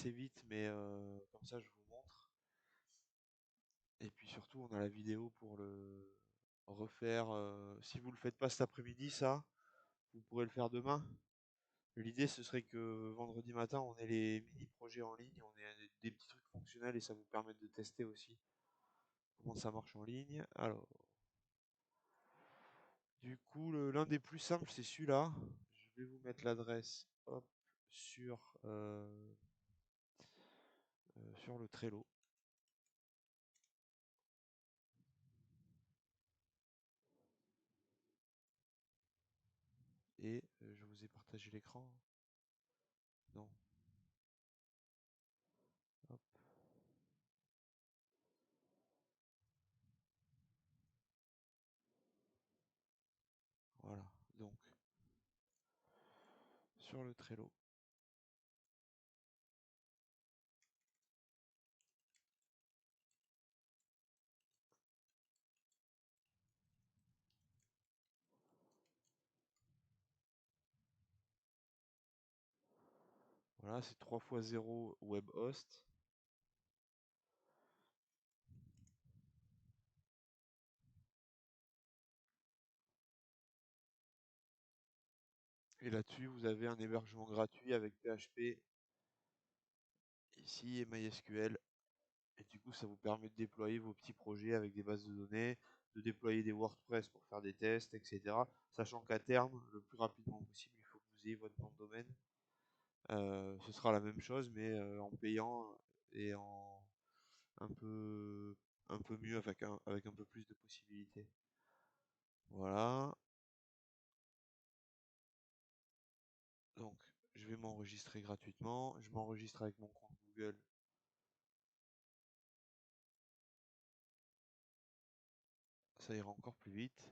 assez vite, mais comme ça je vous montre. Et puis surtout, on a la vidéo pour le refaire. Si vous le faites pas cet après-midi, ça, vous pourrez le faire demain. L'idée, ce serait que vendredi matin, on ait les mini-projets en ligne, on ait des petits trucs fonctionnels et ça vous permet de tester aussi comment ça marche en ligne. Alors, du coup, l'un des plus simples, c'est celui-là. Je vais vous mettre l'adresse, hop, sur, sur le Trello. Et je vous ai partagé l'écran. Non. Hop. Voilà. Donc, sur le Trello. Voilà, c'est 3 fois 0 web host. Et là-dessus, vous avez un hébergement gratuit avec PHP ici et MySQL. Et du coup, ça vous permet de déployer vos petits projets avec des bases de données, de déployer des WordPress pour faire des tests, etc. Sachant qu'à terme, le plus rapidement possible, il faut que vous ayez votre nom de domaine. Ce sera la même chose, mais en payant et en un peu, un peu mieux avec un peu plus de possibilités. Voilà. Donc, je vais m'enregistrer gratuitement. Je m'enregistre avec mon compte Google. Ça ira encore plus vite.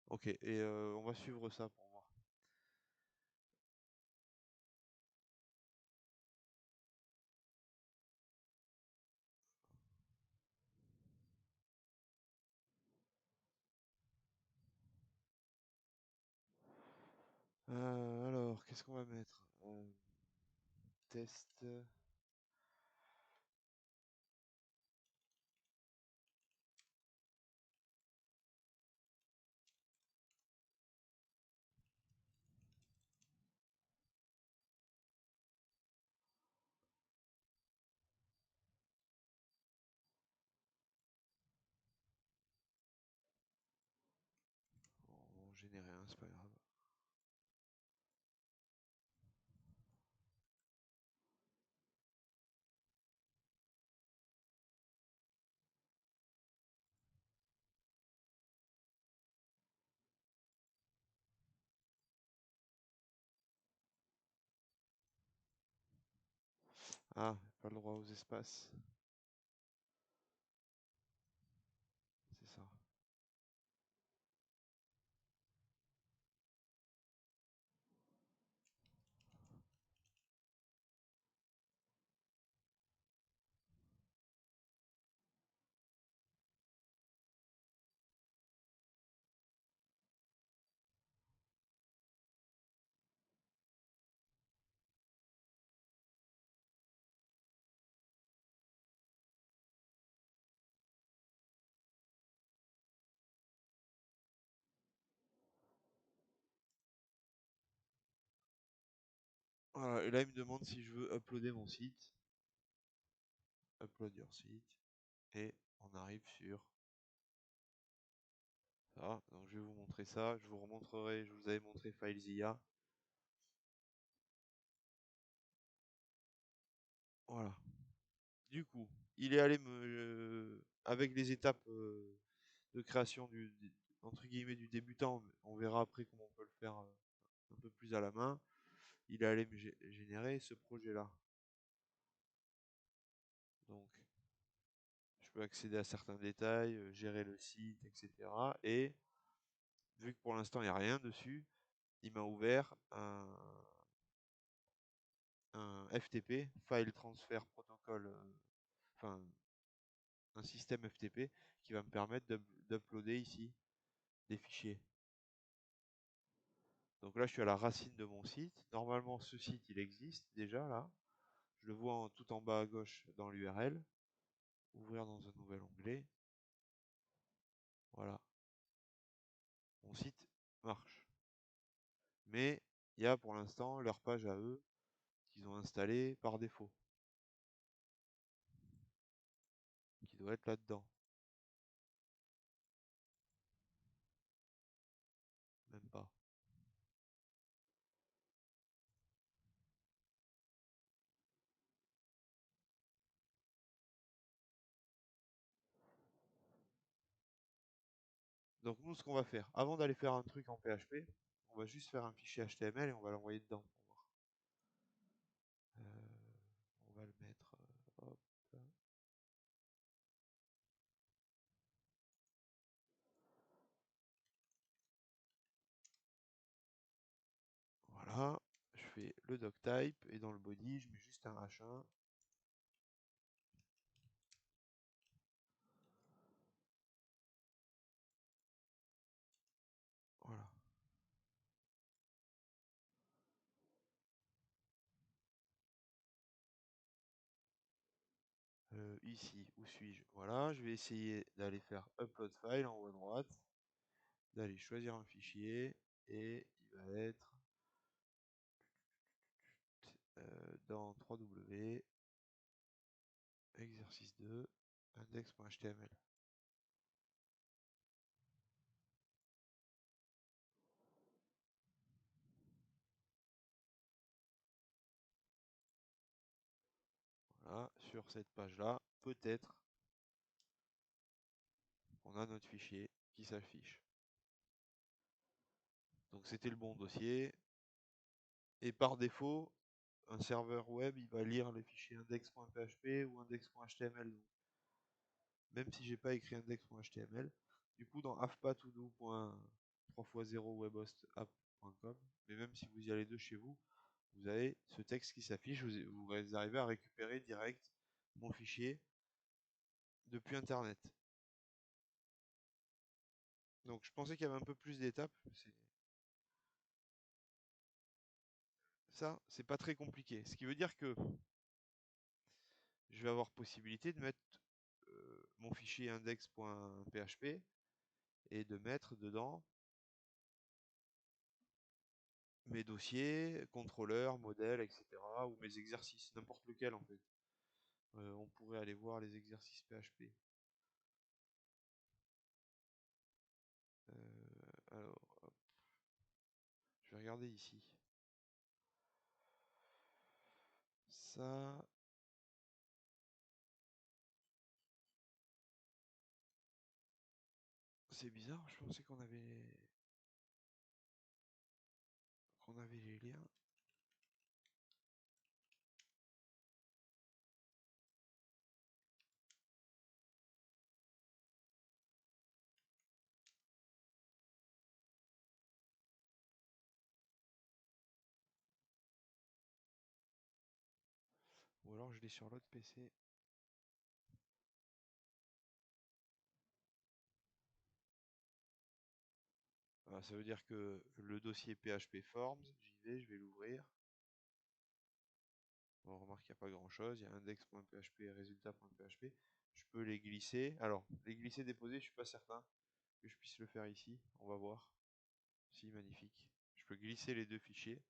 Ok, et on va suivre ça pour voir. Alors, qu'est-ce qu'on va mettre? Test. On va générer un, c'est pas grave. Ah, pas le droit aux espaces. C'est ça. Voilà, et là, il me demande si je veux uploader mon site. Upload your site. Et on arrive sur ça. Donc, je vais vous montrer ça. Je vous remontrerai, je vous avais montré FileZilla. Voilà. Du coup, il est allé avec les étapes de création entre guillemets du débutant, on verra après comment on peut le faire un peu plus à la main. Il est allé me générer ce projet-là. Donc, je peux accéder à certains détails, gérer le site, etc. Et vu que pour l'instant il n'y a rien dessus, il m'a ouvert un FTP, File Transfer Protocol, enfin un système FTP qui va me permettre d'uploader ici des fichiers. Donc là, je suis à la racine de mon site. Normalement, ce site, il existe déjà là. Je le vois tout en bas à gauche dans l'URL. Ouvrir dans un nouvel onglet. Voilà. Mon site marche. Mais il y a pour l'instant leur page à eux qu'ils ont installée par défaut. Qui doit être là-dedans. Même pas. Donc nous, ce qu'on va faire, avant d'aller faire un truc en PHP, on va juste faire un fichier HTML et on va l'envoyer dedans pour voir. On va le mettre. Hop. Voilà. Je fais le doctype et dans le body, je mets juste un H1. Voilà. Ici, où suis-je? Voilà, je vais essayer d'aller faire upload file en haut à droite, d'aller choisir un fichier et il va être dans 3W, exercice 2, index.html. Voilà, sur cette page-là, peut-être on a notre fichier qui s'affiche. Donc c'était le bon dossier. Et par défaut, un serveur web, il va lire les fichiers index.php ou index.html. Même si j'ai pas écrit index.html, du coup dans afpatodo.3x0webhostapp.com, mais même si vous y allez de chez vous, vous avez ce texte qui s'affiche, vous arrivez à récupérer direct mon fichier depuis internet. Donc je pensais qu'il y avait un peu plus d'étapes. Ça, c'est pas très compliqué. Ce qui veut dire que je vais avoir possibilité de mettre mon fichier index.php et de mettre dedans mes dossiers, contrôleurs, modèles, etc. ou mes exercices, n'importe lequel en fait. On pourrait aller voir les exercices PHP. Alors, hop, je vais regarder ici. Ça, c'est bizarre, je pensais qu'on avait les liens. Ou alors je l'ai sur l'autre PC. Ah, ça veut dire que le dossier PHP Forms, j'y vais, je vais l'ouvrir. On remarque qu'il n'y a pas grand chose. Il y a index.php et résultat.php. Je peux les glisser. Alors, les glisser, déposer, je suis pas certain que je puisse le faire ici. On va voir. Si, magnifique. Je peux glisser les deux fichiers,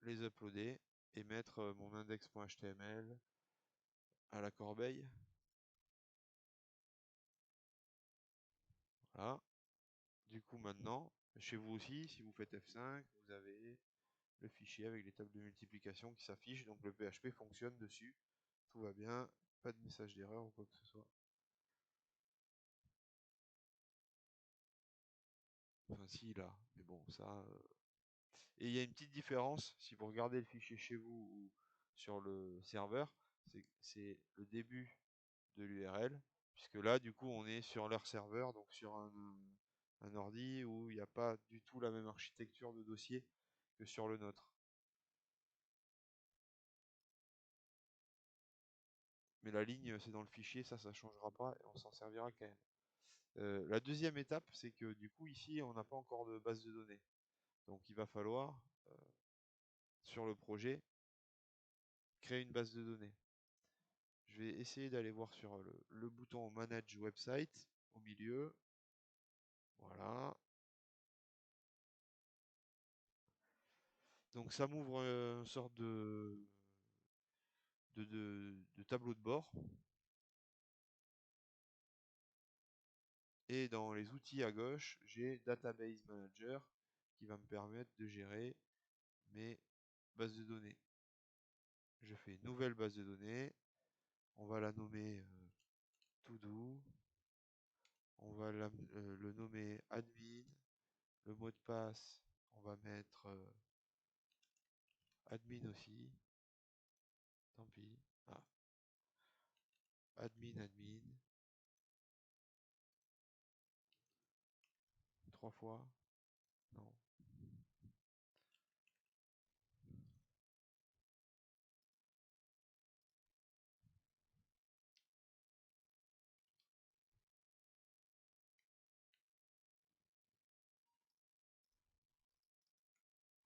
les uploader et mettre mon index.html à la corbeille. Voilà. Du coup, maintenant, chez vous aussi, si vous faites F5, vous avez le fichier avec les tables de multiplication qui s'affichent. Donc le PHP fonctionne dessus. Tout va bien. Pas de message d'erreur ou quoi que ce soit. Enfin, si, là. Mais bon, ça. Et il y a une petite différence, si vous regardez le fichier chez vous ou sur le serveur, c'est le début de l'URL, puisque là, du coup, on est sur leur serveur, donc sur un ordi où il n'y a pas du tout la même architecture de dossier que sur le nôtre. Mais la ligne, c'est dans le fichier, ça ne changera pas et on s'en servira quand même. La deuxième étape, c'est que du coup, ici, on n'a pas encore de base de données. Donc, il va falloir, sur le projet, créer une base de données. Je vais essayer d'aller voir sur le bouton Manage Website au milieu. Voilà. Donc ça m'ouvre une sorte de tableau de bord. Et dans les outils à gauche, j'ai Database Manager qui va me permettre de gérer mes bases de données. Je fais une nouvelle base de données. On va la nommer To-Do. On va le nommer admin. Le mot de passe, on va mettre admin aussi. Tant pis. Ah. Admin. 3 fois. Non.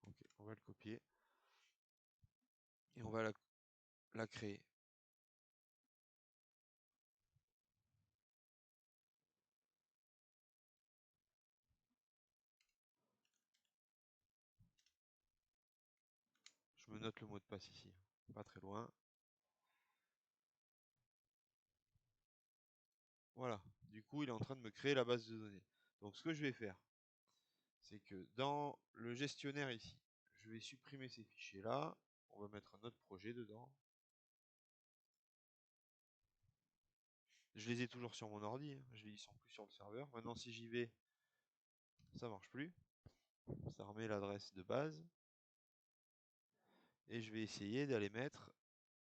Ok, on va le copier. Et on va la créer. Je me note le mot de passe ici. Pas très loin. Voilà. Du coup, il est en train de me créer la base de données. Donc, ce que je vais faire, c'est que dans le gestionnaire ici, je vais supprimer ces fichiers-là. On va mettre un autre projet dedans. Je les ai toujours sur mon ordi. Ils sont plus sur le serveur. Maintenant, si j'y vais, ça marche plus. Ça remet l'adresse de base. Et je vais essayer d'aller mettre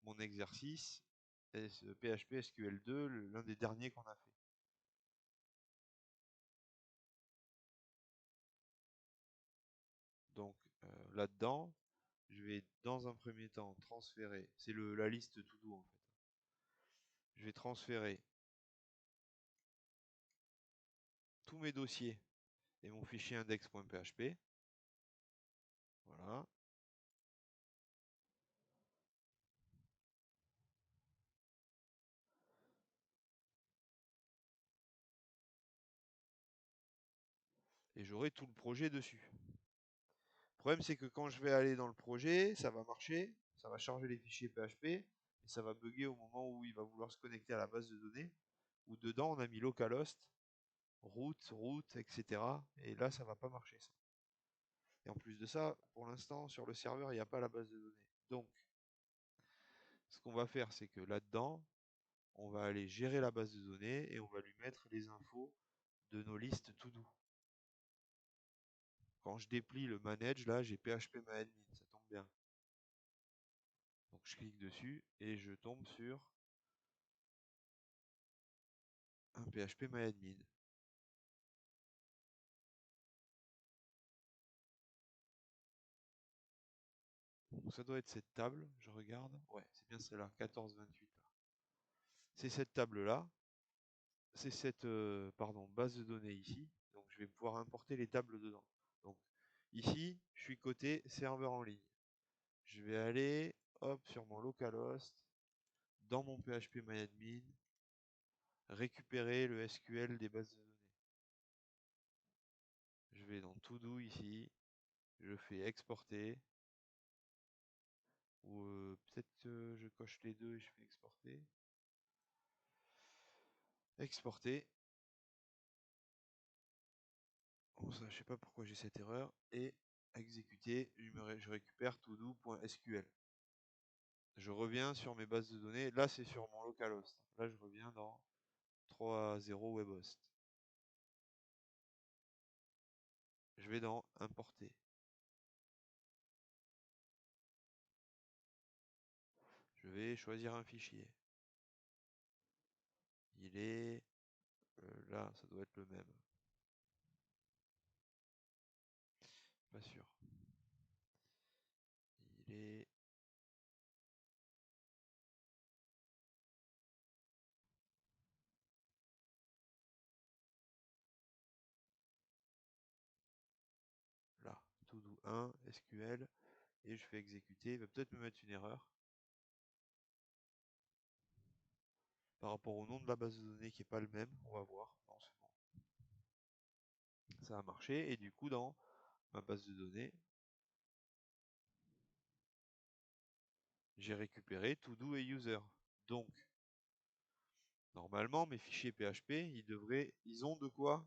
mon exercice PHP SQL2, l'un des derniers qu'on a fait. Donc là-dedans, je vais dans un premier temps transférer, c'est la liste to do en fait. Je vais transférer tous mes dossiers et mon fichier index.php. Voilà. Et j'aurai tout le projet dessus. Le problème, c'est que quand je vais aller dans le projet, ça va marcher, ça va charger les fichiers PHP, et ça va bugger au moment où il va vouloir se connecter à la base de données, où dedans on a mis localhost, route, etc. Et là, ça va pas marcher ça. Et en plus de ça, pour l'instant, sur le serveur, il n'y a pas la base de données. Donc, ce qu'on va faire, c'est que là-dedans, on va aller gérer la base de données et on va lui mettre les infos de nos listes to-do. Quand je déplie le manage, là, j'ai phpMyAdmin, ça tombe bien. Donc je clique dessus et je tombe sur un phpMyAdmin. Donc ça doit être cette table, je regarde. Ouais, c'est bien celle-là, 1428. C'est cette table-là. C'est cette base de données ici. Donc je vais pouvoir importer les tables dedans. Donc ici, je suis côté serveur en ligne. Je vais aller hop sur mon localhost, dans mon phpMyAdmin, récupérer le SQL des bases de données. Je vais dans To-Do ici, je fais exporter, ou peut-être je coche les deux et je fais exporter. Exporter. Bon, ça, je sais pas pourquoi j'ai cette erreur. Et exécuter, je récupère todo.sql. Je reviens sur mes bases de données. Là, c'est sur mon localhost. Là, je reviens dans 3.0 webhost. Je vais dans importer. Je vais choisir un fichier. Il est là, ça doit être le même. Pas sûr. 1 SQL et je fais exécuter. Il va peut-être me mettre une erreur par rapport au nom de la base de données qui n'est pas le même. On va voir. Non, c'est bon. Ça a marché et du coup dans ma base de données, j'ai récupéré to-do et user. Donc, normalement, mes fichiers PHP, ils ont de quoi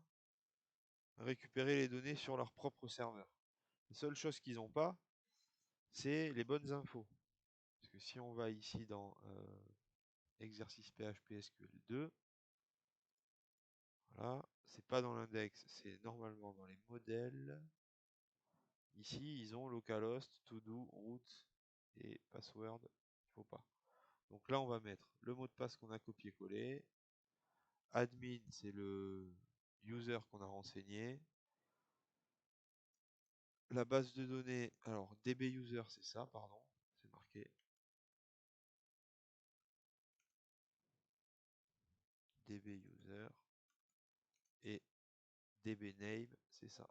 récupérer les données sur leur propre serveur. La seule chose qu'ils n'ont pas, c'est les bonnes infos. Parce que si on va ici dans exercice PHP SQL2, voilà, c'est pas dans l'index, c'est normalement dans les modèles. Ici, ils ont localhost, to-do, root et password. Il faut pas. Donc là, on va mettre le mot de passe qu'on a copié-collé. Admin, c'est le user qu'on a renseigné. La base de données, alors dbuser, c'est ça, pardon, c'est marqué. dbuser et dbname, c'est ça.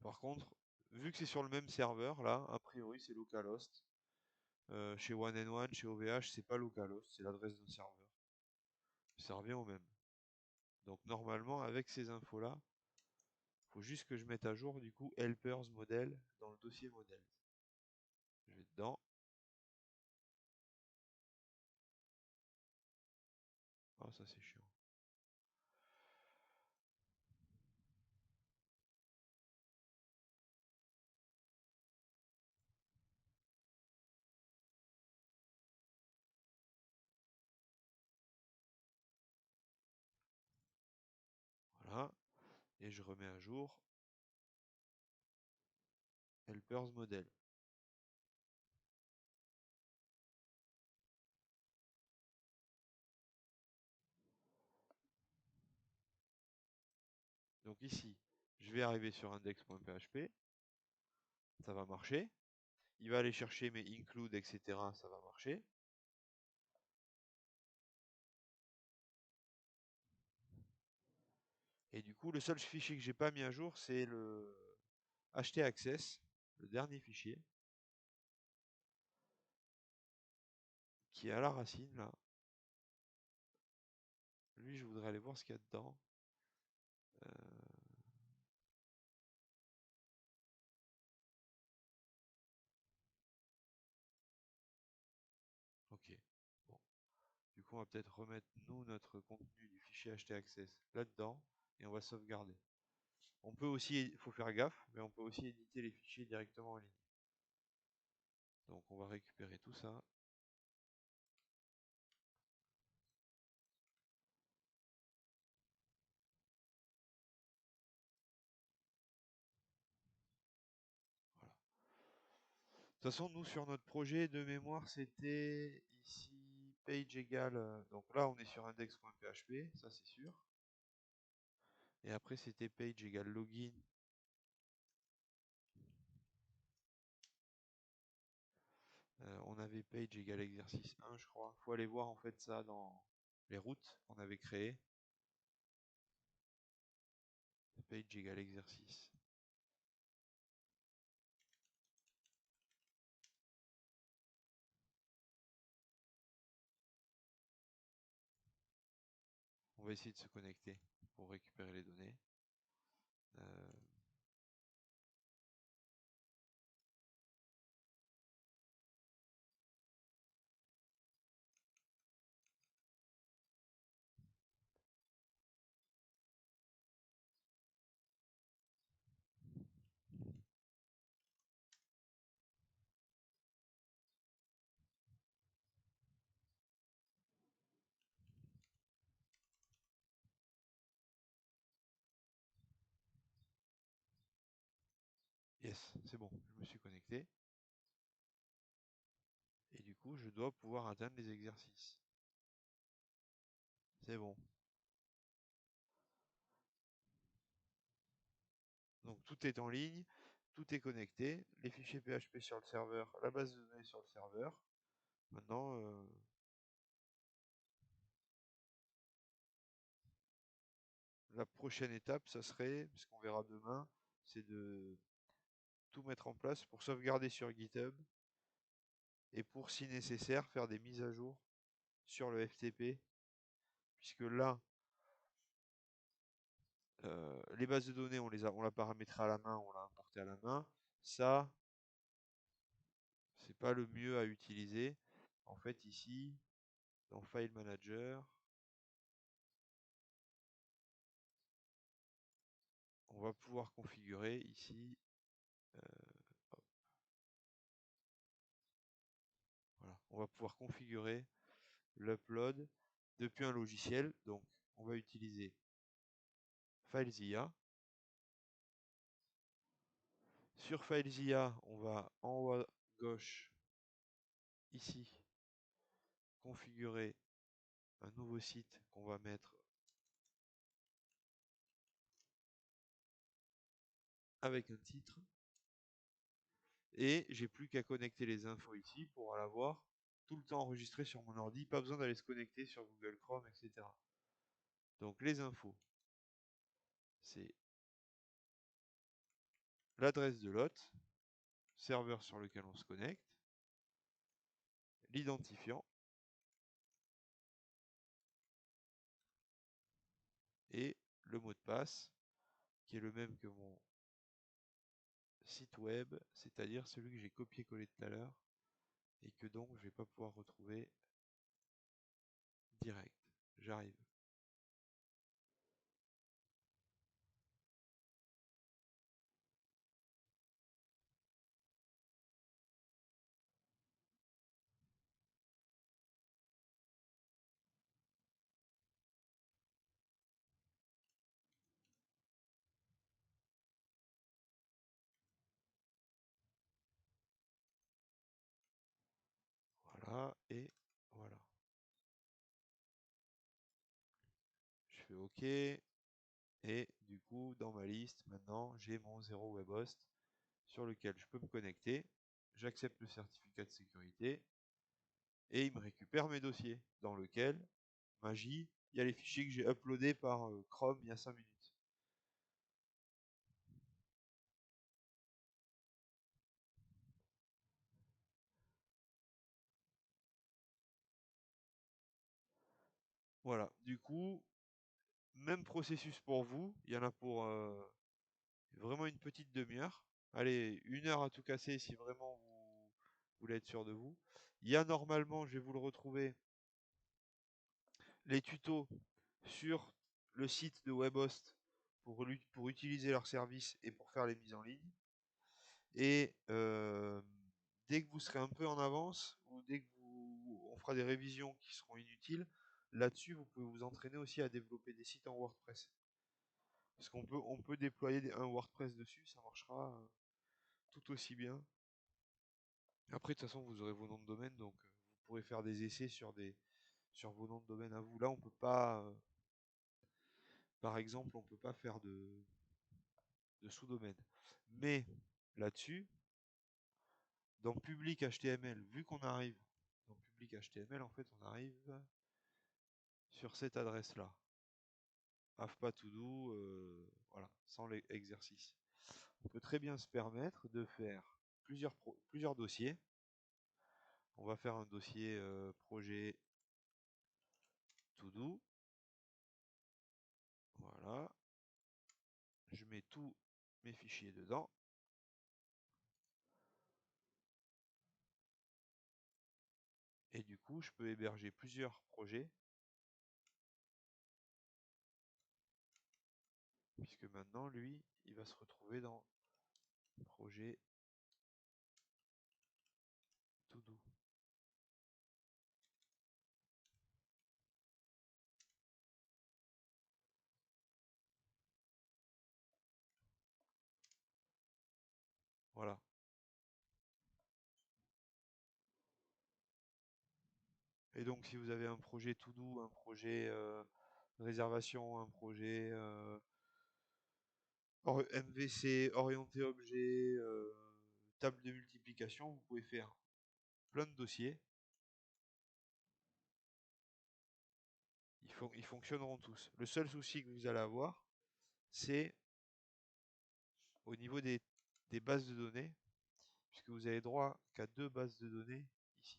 Par contre, vu que c'est sur le même serveur, là, a priori c'est localhost. Chez OneNone, chez OVH, c'est pas localhost, c'est l'adresse d'un serveur. Ça revient au même. Donc normalement, avec ces infos-là, il faut juste que je mette à jour du coup helpers model dans le dossier modèle. Je vais dedans. Ah, ça c'est chiant. Voilà. Et je remets à jour helpers model. Donc ici, je vais arriver sur index.php. Ça va marcher. Il va aller chercher mes include, etc. Ça va marcher. Et du coup, le seul fichier que j'ai pas mis à jour, c'est le htaccess, le dernier fichier, qui est à la racine là. Lui, je voudrais aller voir ce qu'il y a dedans. Euh, ok. Bon. Du coup, on va peut-être remettre nous notre contenu du fichier htaccess là-dedans et on va sauvegarder. On peut aussi, il faut faire gaffe, mais on peut aussi éditer les fichiers directement en ligne. Donc on va récupérer tout ça. Voilà. De toute façon, nous sur notre projet de mémoire, c'était ici page égale. Donc là, on est sur index.php, ça c'est sûr. Et après, c'était page égale login. On avait page égale exercice 1, je crois. Faut aller voir en fait ça dans les routes qu'on avait créées. Page égale exercice. On va essayer de se connecter pour récupérer les données. Euh, yes, c'est bon, je me suis connecté. Et du coup, je dois pouvoir atteindre les exercices. C'est bon. Donc tout est en ligne, tout est connecté, les fichiers PHP sur le serveur, la base de données sur le serveur. Maintenant, la prochaine étape, ça serait, parce qu'on verra demain, c'est de tout mettre en place pour sauvegarder sur GitHub et pour, si nécessaire, faire des mises à jour sur le FTP, puisque là, les bases de données, on l'a paramétré à la main, on l'a importé à la main. Ça, c'est pas le mieux à utiliser. En fait, ici, dans File Manager, on va pouvoir configurer ici, voilà, on va pouvoir configurer l'upload depuis un logiciel. Donc, on va utiliser FileZilla. Sur FileZilla, on va en haut à gauche, ici, configurer un nouveau site qu'on va mettre avec un titre. Et j'ai plus qu'à connecter les infos ici pour l'avoir tout le temps enregistré sur mon ordi. Pas besoin d'aller se connecter sur Google Chrome, etc. Donc les infos, c'est l'adresse de l'hôte, serveur sur lequel on se connecte, l'identifiant et le mot de passe qui est le même que mon site web, c'est-à-dire celui que j'ai copié-collé tout à l'heure et que donc je vais pas pouvoir retrouver direct. J'arrive. Voilà, et voilà. Je fais OK. Et du coup, dans ma liste, maintenant, j'ai mon 0 webhost sur lequel je peux me connecter. J'accepte le certificat de sécurité et il me récupère mes dossiers dans lequel, magie, il y a les fichiers que j'ai uploadés par Chrome il y a 5 minutes. Voilà, du coup, même processus pour vous. Il y en a pour vraiment une petite demi-heure. Allez, 1 heure à tout casser si vraiment vous voulez être sûr de vous. Il y a normalement, je vais vous le retrouver, les tutos sur le site de WebHost pour utiliser leur service et pour faire les mises en ligne. Et dès que vous serez un peu en avance, ou dès que on fera des révisions qui seront inutiles, là-dessus, vous pouvez vous entraîner aussi à développer des sites en WordPress. Parce qu'on peut déployer un WordPress dessus, ça marchera tout aussi bien. Après, de toute façon, vous aurez vos noms de domaine, donc vous pourrez faire des essais sur vos noms de domaine à vous. Là, on peut pas, par exemple, on peut pas faire de sous-domaine. Mais là-dessus, dans public HTML, vu qu'on arrive dans public HTML, en fait, on arrive sur cette adresse-là. Have-pas-to-do, voilà, sans l'exercice. On peut très bien se permettre de faire plusieurs dossiers. On va faire un dossier projet to-do. Voilà. Je mets tous mes fichiers dedans. Et du coup, je peux héberger plusieurs projets. Puisque maintenant, lui, il va se retrouver dans projet to-do. Voilà. Et donc, si vous avez un projet to-do, un projet réservation, un projet MVC, orienté objet, table de multiplication, vous pouvez faire plein de dossiers. Ils fonctionneront tous. Le seul souci que vous allez avoir, c'est au niveau des bases de données, puisque vous avez droit qu'à 2 bases de données ici.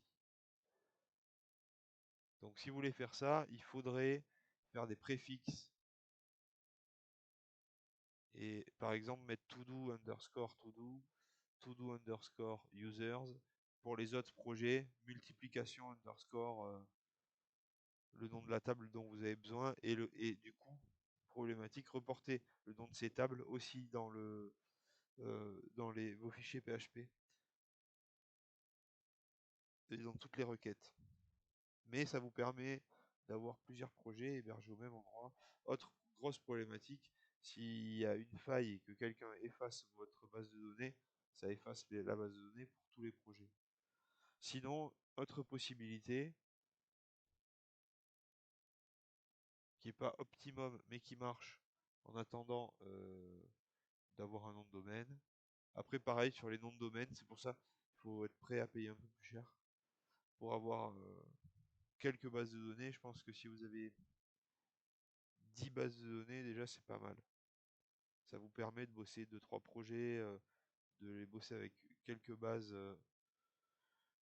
Donc si vous voulez faire ça, il faudrait faire des préfixes et par exemple mettre to-do underscore to-do underscore users. Pour les autres projets, multiplication underscore le nom de la table dont vous avez besoin et du coup, problématique, reporter le nom de ces tables aussi dans vos fichiers PHP et dans toutes les requêtes. Mais ça vous permet d'avoir plusieurs projets hébergés au même endroit. Autre grosse problématique, s'il y a une faille et que quelqu'un efface votre base de données, ça efface la base de données pour tous les projets. Sinon, autre possibilité, qui n'est pas optimum mais qui marche en attendant d'avoir un nom de domaine. Après, pareil, sur les noms de domaine, c'est pour ça qu'il faut être prêt à payer un peu plus cher pour avoir quelques bases de données. Je pense que si vous avez 10 bases de données, déjà, c'est pas mal. Ça vous permet de bosser 2-3 projets, de les bosser avec quelques bases,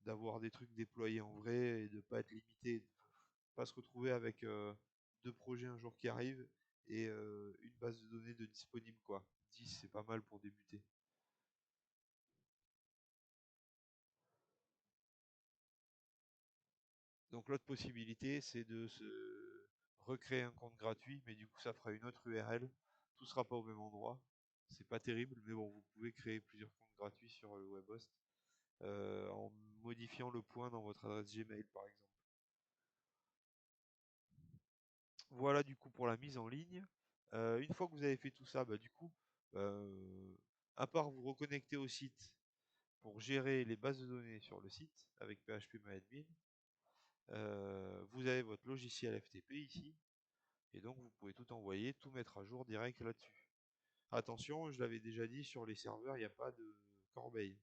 d'avoir des trucs déployés en vrai et de pas être limité, de pas se retrouver avec 2 projets un jour qui arrivent et une base de données de disponible quoi. 10 c'est pas mal pour débuter. Donc l'autre possibilité c'est de se recréer un compte gratuit, mais du coup ça fera une autre URL. Tout sera pas au même endroit. C'est pas terrible, mais bon, vous pouvez créer plusieurs comptes gratuits sur le webhost en modifiant le point dans votre adresse Gmail par exemple. Voilà du coup pour la mise en ligne. Une fois que vous avez fait tout ça, bah, du coup, à part vous reconnecter au site pour gérer les bases de données sur le site avec PHPMyAdmin, vous avez votre logiciel FTP ici, et donc vous pouvez tout envoyer, tout mettre à jour direct là-dessus. Attention, je l'avais déjà dit, sur les serveurs, il n'y a pas de corbeille.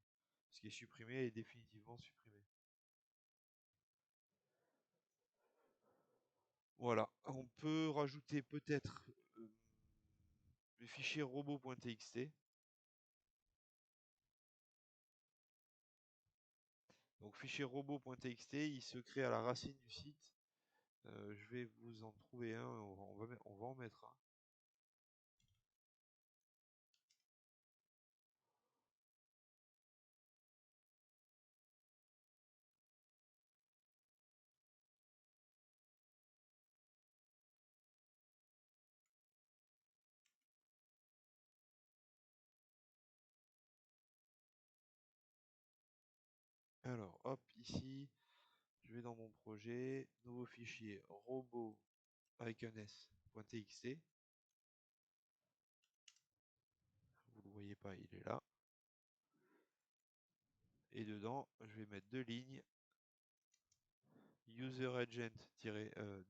Ce qui est supprimé est définitivement supprimé. Voilà, on peut rajouter peut-être le fichier robot.txt. Donc fichier robot.txt, il se crée à la racine du site. Je vais vous en trouver un, on va en mettre un. Alors hop, ici, je vais dans mon projet, nouveau fichier robot avec un s.txt. Vous le voyez pas, il est là. Et dedans, je vais mettre 2 lignes. User agent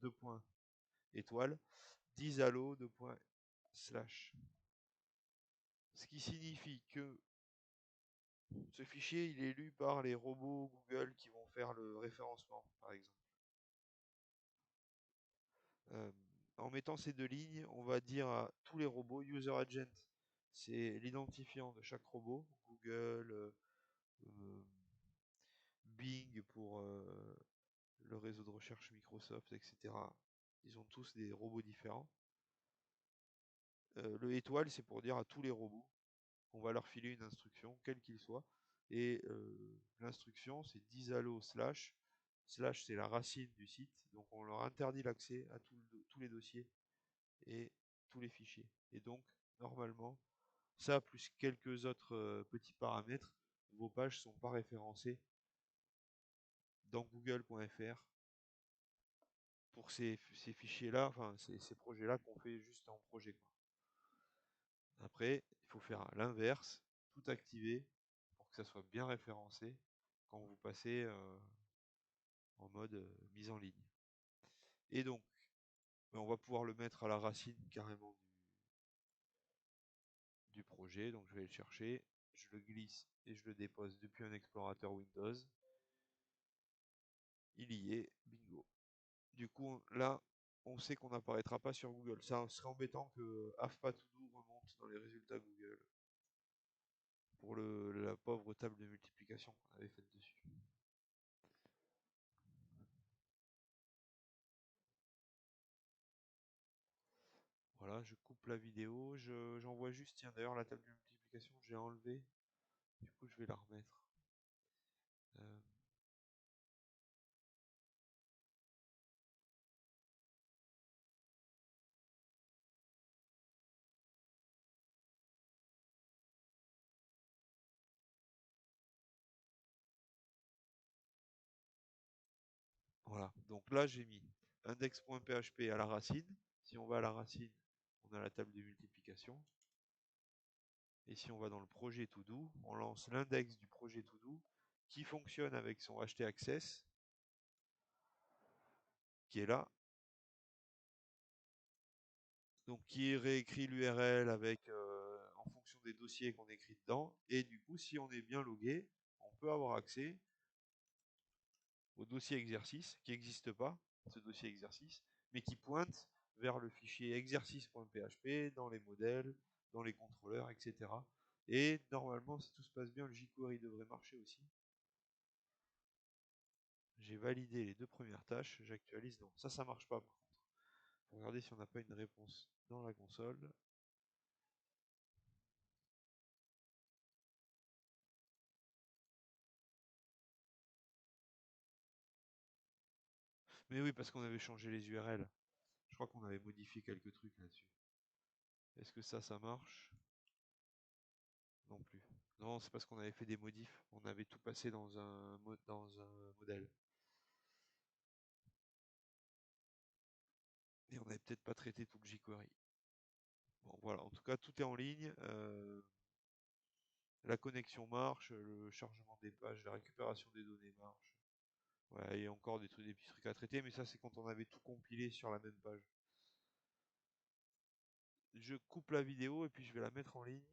deux points étoile 10 allo 2 points slash. Ce qui signifie que ce fichier il est lu par les robots Google qui vont faire le référencement par exemple. Euh, En mettant ces 2 lignes, on va dire à tous les robots, user agent, c'est l'identifiant de chaque robot, Google, Bing pour le réseau de recherche Microsoft, etc. Ils ont tous des robots différents. Le étoile, c'est pour dire à tous les robots, on va leur filer une instruction, quelle qu'il soit, et l'instruction, c'est 10 allo slash, slash c'est la racine du site, donc on leur interdit l'accès à tous les dossiers et tous les fichiers. Et donc, normalement, ça plus quelques autres petits paramètres, vos pages sont pas référencées dans google.fr pour ces fichiers-là, enfin ces projets-là qu'on fait juste en projet, quoi. Après, il faut faire l'inverse, tout activer pour que ça soit bien référencé quand vous passez en mode mise en ligne. Et donc, on va pouvoir le mettre à la racine carrément du projet. Donc je vais le chercher, je le glisse et je le dépose depuis un explorateur Windows. Il y est, bingo. Du coup, là, on sait qu'on n'apparaîtra pas sur Google. Ça serait embêtant que AFPA-To-Do remonte dans les résultats Google pour la pauvre table de multiplication qu'on avait faite dessus. Voilà, je coupe la vidéo, j'envoie juste, tiens d'ailleurs la table de multiplication j'ai enlevé, du coup je vais la remettre. Euh, voilà, donc là j'ai mis index.php à la racine. Si on va à la racine, on a la table de multiplication. Et si on va dans le projet To-Do, on lance l'index du projet To-Do qui fonctionne avec son htaccess qui est là. Donc qui réécrit l'URL avec en fonction des dossiers qu'on écrit dedans. Et du coup, si on est bien logué, on peut avoir accès au dossier exercice qui n'existe pas, ce dossier exercice, mais qui pointe vers le fichier exercice.php dans les modèles, dans les contrôleurs, etc. Et normalement, si tout se passe bien, le jQuery devrait marcher aussi. J'ai validé les 2 premières tâches, j'actualise. Non, ça marche pas par contre. Pour regarder si on n'a pas une réponse dans la console. Mais oui, parce qu'on avait changé les URL. Je crois qu'on avait modifié quelques trucs là-dessus. Est-ce que ça marche? Non plus. Non, c'est parce qu'on avait fait des modifs. On avait tout passé dans un modèle. Et on n'avait peut-être pas traité tout le jQuery. Bon, voilà. En tout cas, tout est en ligne. La connexion marche, le chargement des pages, la récupération des données marche. Ouais, il y a encore des petits trucs à traiter, mais ça, c'est quand on avait tout compilé sur la même page. Je coupe la vidéo et puis je vais la mettre en ligne.